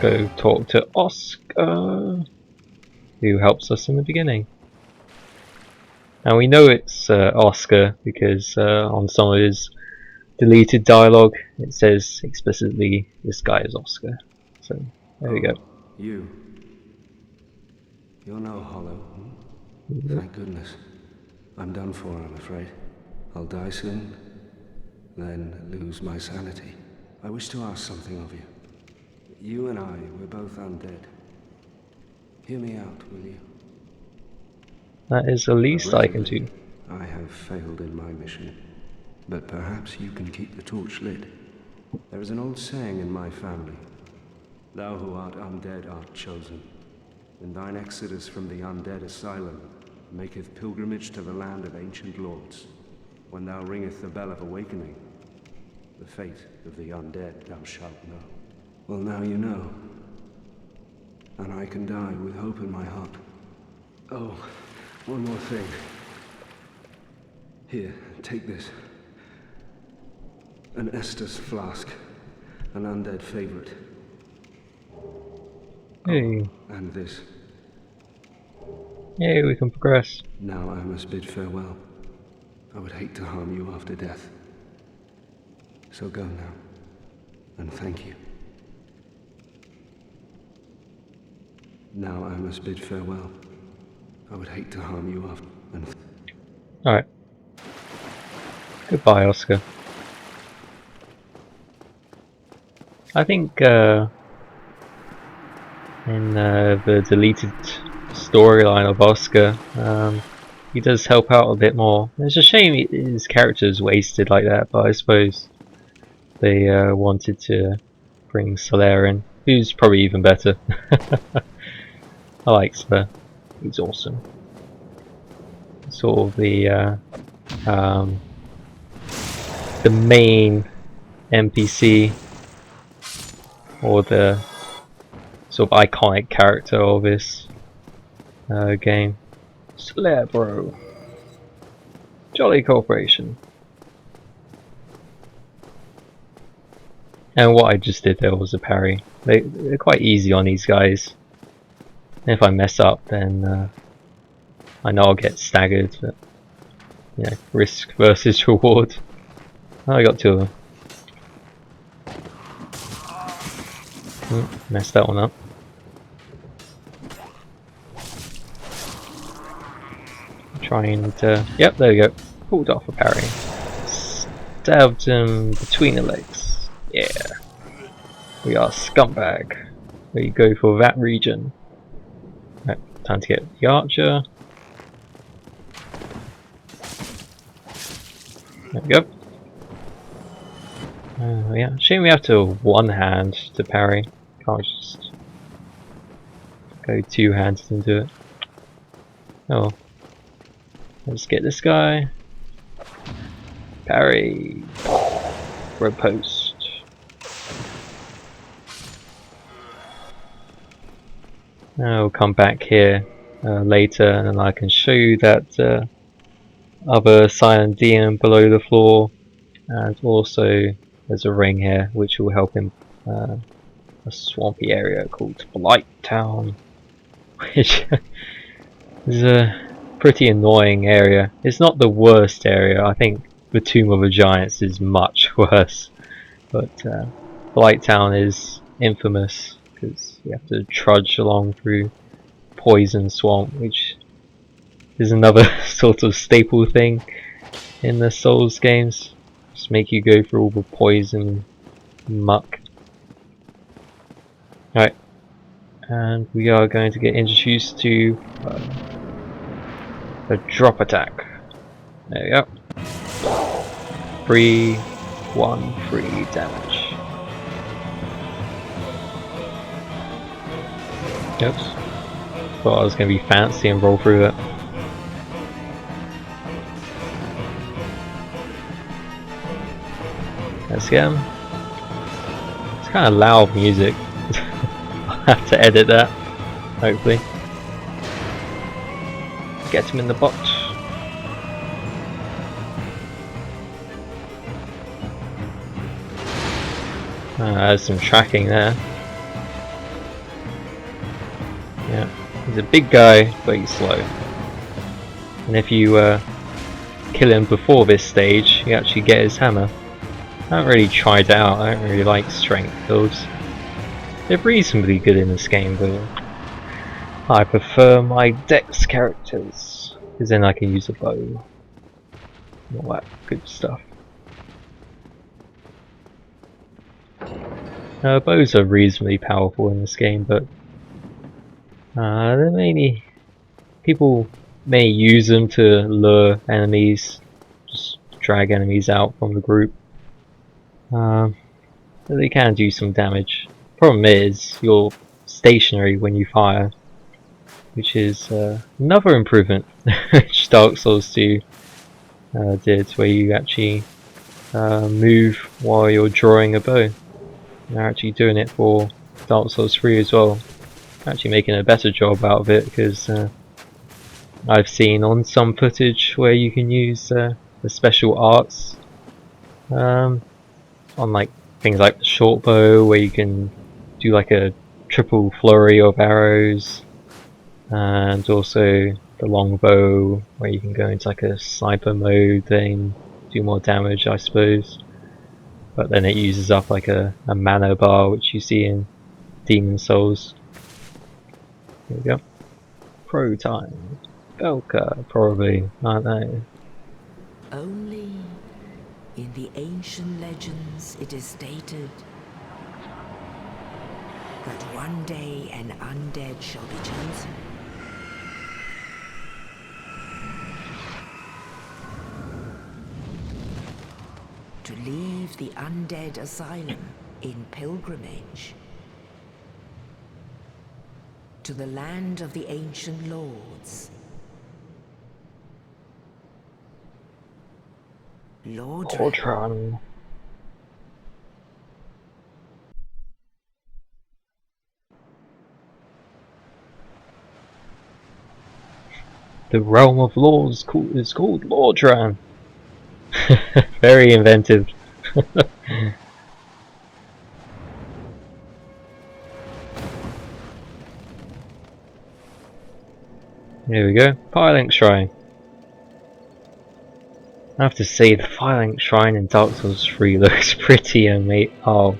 go talk to Oscar, who helps us in the beginning. Now we know it's Oscar because on some of his deleted dialogue it says explicitly this guy is Oscar. So there we go. You're no hollow. Thank goodness. I'm done for, I'm afraid. I'll die soon, then lose my sanity. I wish to ask something of you. You and I, we're both undead. Hear me out, will you? That is the least I can do. I have failed in my mission, but perhaps you can keep the torch lit. There is an old saying in my family. Thou who art undead art chosen, and thine exodus from the undead asylum maketh pilgrimage to the land of ancient lords. When thou ringeth the bell of awakening, the fate of the undead thou shalt know. Well, now you know, and I can die with hope in my heart. Oh, one more thing. Here, take this. An Estus flask, an undead favorite. Hey. Oh, and this. Yay, we can progress. Now I must bid farewell. I would hate to harm you after death. So go now, and thank you. Now I must bid farewell. I would hate to harm you after. Alright. Goodbye, Oscar. I think in the deleted storyline of Oscar, he does help out a bit more. It's a shame his character is wasted like that, but I suppose they wanted to bring Solaire in, who's probably even better. I like Solaire. He's awesome. Sort of the main NPC, or the sort of iconic character of this game. Solaire, bro. Jolly Corporation. And what I just did there was a parry. They're quite easy on these guys. And if I mess up, then I know I'll get staggered, but yeah, risk versus reward. Oh, I got two of them. Messed that one up. Trying to... Yep, there we go. Pulled off a parry. Stabbed him between the legs. Yeah. We are scumbag. We go for that region. Right, time to get the archer. There we go. Yeah, shame we have to one hand to parry. Can't just go two hands and do it. Oh. Let's get this guy. Parry. Riposte. Now we'll come back here later and then I can show you that other silent demon below the floor, and also there's a ring here which will help in a swampy area called Blight Town, which is a pretty annoying area. It's not the worst area. I think the Tomb of the Giants is much worse, but Blight Town is infamous because you have to trudge along through poison swamp, which is another sort of staple thing in the Souls games. Just make you go through all the poison muck. Alright, and we are going to get introduced to a drop attack. There we go. 3 damage. Oops. Thought I was going to be fancy and roll through it. Let's get him. It's kind of loud music. I'll have to edit that, hopefully. Get him in the box. There's some tracking there. Yeah, he's a big guy, but he's slow. And if you kill him before this stage, you actually get his hammer. I haven't really tried it out. I don't really like strength builds. They're reasonably good in this game, but I prefer my dex characters, because then I can use a bow and all that good stuff. Bows are reasonably powerful in this game, but they're mainly people may use them to lure enemies, just drag enemies out from the group. But they can do some damage. Problem is, you're stationary when you fire, which is another improvement which Dark Souls 2 did, where you actually move while you're drawing a bow. They're actually doing it for Dark Souls 3 as well. Actually making a better job out of it, because I've seen on some footage where you can use the special arts on like things like the short bow, where you can do like a triple flurry of arrows, and also the long bow, where you can go into like a sniper mode and do more damage, I suppose. But then it uses up like a mana bar, which you see in Demon Souls. Here we go. Pro time. Belka, probably, aren't they? Only in the ancient legends it is stated that one day an undead shall be chosen. To leave the undead asylum in pilgrimage to the land of the ancient lords. Lordran. The realm of laws is called Lordran. Very inventive. Here we go. Firelink Shrine. I have to say, the Firelink Shrine in Dark Souls 3 looks pretty amazing. Oh,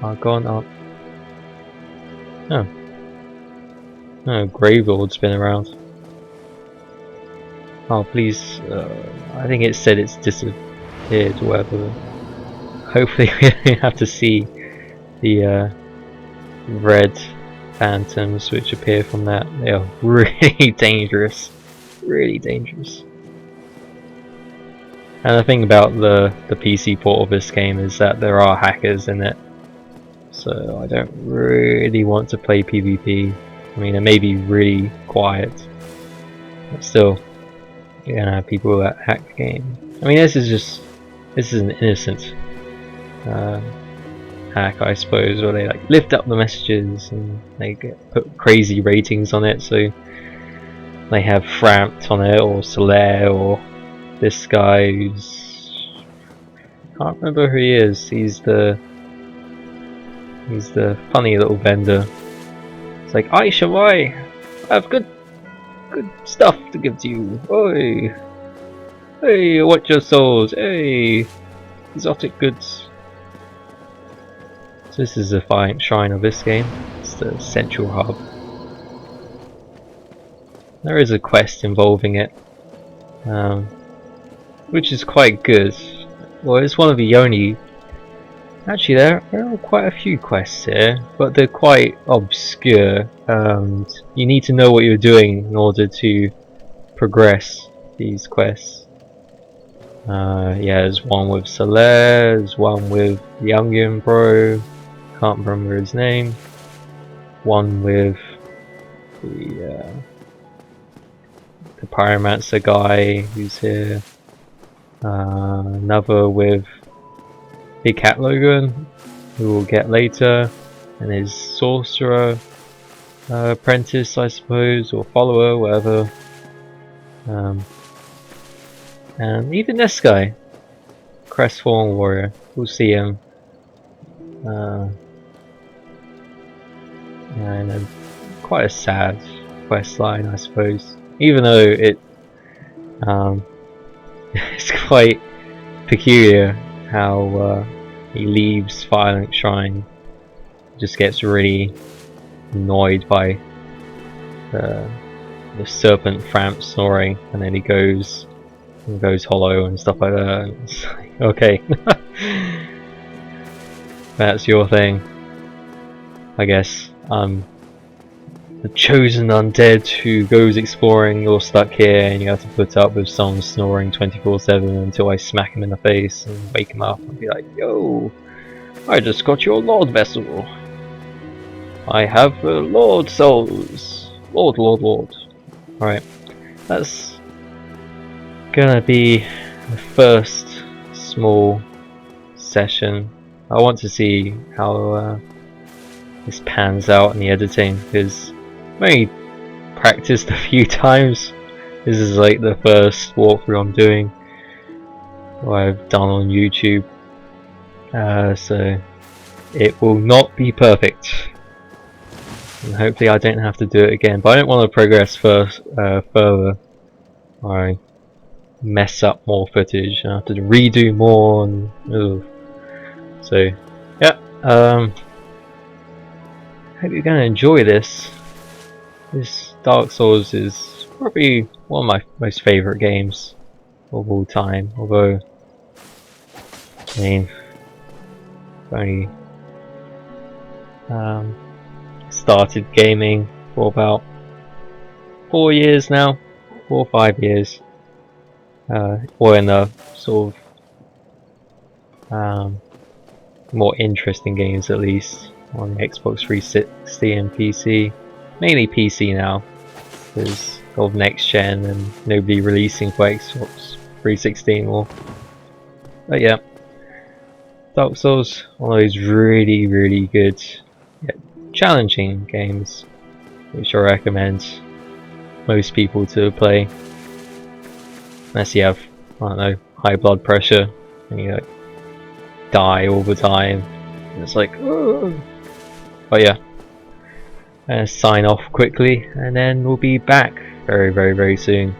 I've gone up. Oh. Oh, Gravelord's been around. Oh, please. I think it said it's disappeared or whatever. Hopefully, we don't have to see the red phantoms which appear from that. They are really dangerous. Really dangerous. And the thing about the PC port of this game is that there are hackers in it. So I don't really want to play PvP. I mean, it may be really quiet, but still, you're gonna have people that hack the game. I mean, this is an innocent hack, I suppose, where they like lift up the messages and they put crazy ratings on it. So they have Framped on it, or Solaire, or this guy who's, I can't remember who he is. He's the funny little vendor. It's like, I have good stuff to give to you. Oi! Hey, watch your souls! Hey! Exotic goods. So this is the Firelink Shrine of this game. It's the central hub. There is a quest involving it, which is quite good. Well, it's one of the only. Actually, there are quite a few quests here, but they're quite obscure. You need to know what you're doing in order to progress these quests. Yeah, there's one with Solaire, there's one with Youngin Bro, can't remember his name. One with the Pyromancer guy who's here. Another with Big Cat Logan, who we'll get later, and his sorcerer apprentice, I suppose, or follower, whatever. And even this guy, Crestfallen Warrior, we'll see him. And then quite a sad quest line, I suppose. Even though it's quite peculiar how he leaves Violent Shrine, just gets really annoyed by the serpent Framp snoring, and then he goes hollow and stuff like that. And it's like, okay, that's your thing, I guess. The chosen undead who goes exploring. You're stuck here, and you have to put up with someone snoring 24/7 until I smack him in the face and wake him up and be like, "Yo, I just got your Lord vessel. I have Lord souls. Lord. Alright, that's gonna be the first small session. I want to see how this pans out in the editing, because I've only practiced a few times. This is like the first walkthrough I'm doing, or I've done on YouTube, so it will not be perfect. And hopefully I don't have to do it again, but I don't want to progress further. I mess up more footage and I have to redo more, and so yeah. Hope you're gonna enjoy this. This Dark Souls is probably one of my most favourite games of all time, although I mean I've only started gaming for about 4 years now, 4 or 5 years, or in the sort of more interesting games, at least on the Xbox 360 and PC. Mainly PC now, because of next gen and nobody releasing for Xbox 360 anymore. But yeah, Dark Souls, one of those really good yet challenging games, which I recommend most people to play, unless you have, I don't know, high blood pressure and you like die all the time. And it's like, oh. But yeah, I'm gonna sign off quickly, and then we'll be back very soon.